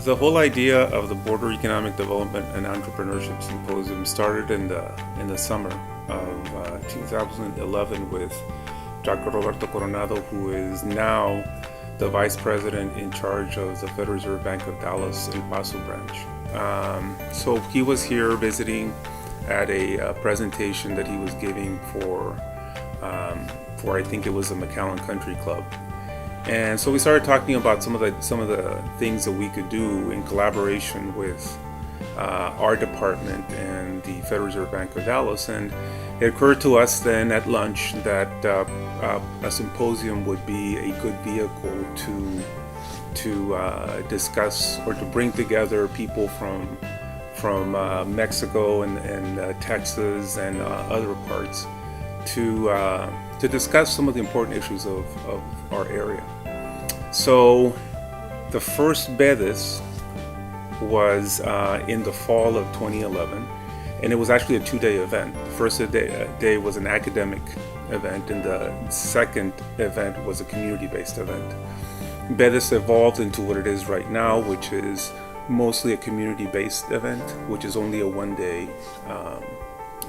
The whole idea of the Border Economic Development and Entrepreneurship Symposium started in the summer of 2011 with Dr. Roberto Coronado, who is now the Vice President in charge of the Federal Reserve Bank of Dallas El Paso branch. So he was here visiting at a presentation that he was giving for I think it was the McAllen Country Club. And so we started talking about some of the things that we could do in collaboration with our department and the Federal Reserve Bank of Dallas. And it occurred to us then at lunch that a symposium would be a good vehicle to discuss or to bring together people from Mexico and Texas and other parts to discuss some of the important issues of our area. So the first B.E.D.E.S was in the fall of 2011, and it was actually a two-day event. The first day was an academic event, and the second event was a community-based event. B.E.D.E.S evolved into what it is right now, which is mostly a community-based event, which is only a one-day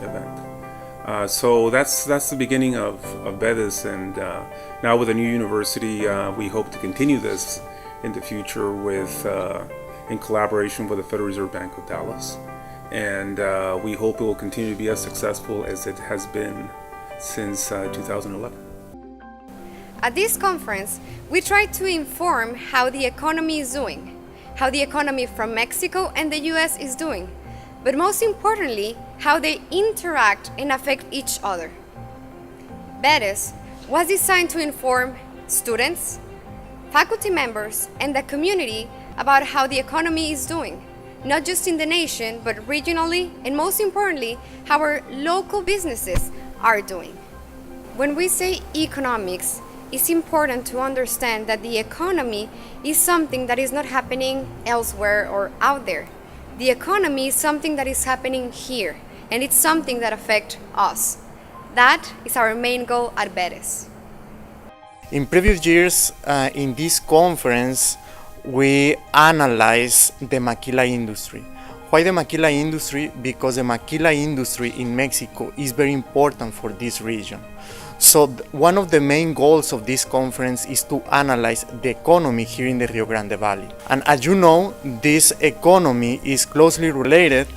event. So that's the beginning of B.E.D.E.S, and now with a new university, we hope to continue this in the future in collaboration with the Federal Reserve Bank of Dallas, and we hope it will continue to be as successful as it has been since 2011. At this conference, we try to inform how the economy is doing, how the economy from Mexico and the US is doing, but most importantly, how they interact and affect each other. B.E.D.E.S was designed to inform students, faculty members, and the community about how the economy is doing, not just in the nation, but regionally, and most importantly, how our local businesses are doing. When we say economics, it's important to understand that the economy is something that is not happening elsewhere or out there. The economy is something that is happening here, and it's something that affects us. That is our main goal at B.E.D.E.S. In previous years, in this conference, we analyzed the maquila industry. Why the maquila industry? Because the maquila industry in Mexico is very important for this region. So one of the main goals of this conference is to analyze the economy here in the Rio Grande Valley. And as you know, this economy is closely related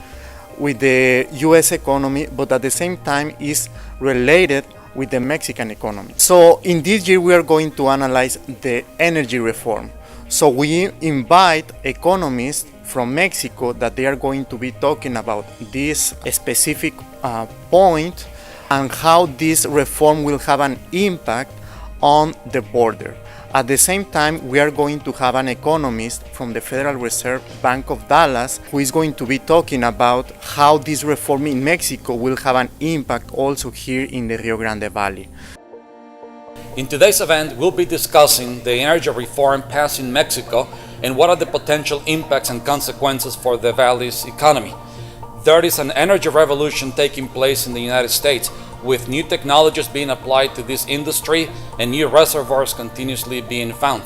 with the US economy, but at the same time is related with the Mexican economy. So in this year we are going to analyze the energy reform. So we invite economists from Mexico that they are going to be talking about this specific point and how this reform will have an impact on the border. At the same time, we are going to have an economist from the Federal Reserve Bank of Dallas who is going to be talking about how this reform in Mexico will have an impact also here in the Rio Grande Valley. In today's event, we'll be discussing the energy reform passed in Mexico and what are the potential impacts and consequences for the valley's economy. There is an energy revolution taking place in the United States, with new technologies being applied to this industry and new reservoirs continuously being found.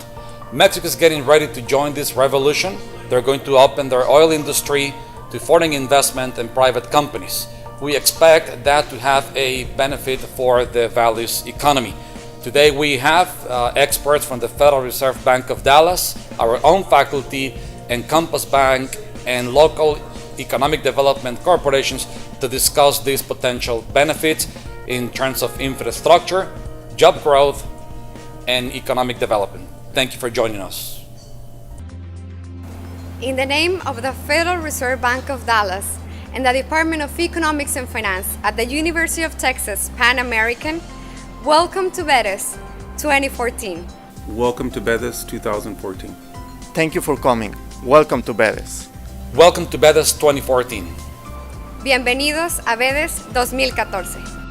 Mexico is getting ready to join this revolution. They're going to open their oil industry to foreign investment and private companies. We expect that to have a benefit for the valley's economy. Today we have experts from the Federal Reserve Bank of Dallas, our own faculty, and Compass Bank and local economic development corporations to discuss these potential benefits in terms of infrastructure, job growth, and economic development. Thank you for joining us. In the name of the Federal Reserve Bank of Dallas and the Department of Economics and Finance at the University of Texas Pan American, welcome to B.E.D.E.S 2014. Welcome to B.E.D.E.S 2014. Thank you for coming. Welcome to B.E.D.E.S. Welcome to B.E.D.E.S 2014. Bienvenidos a B.E.D.E.S 2014.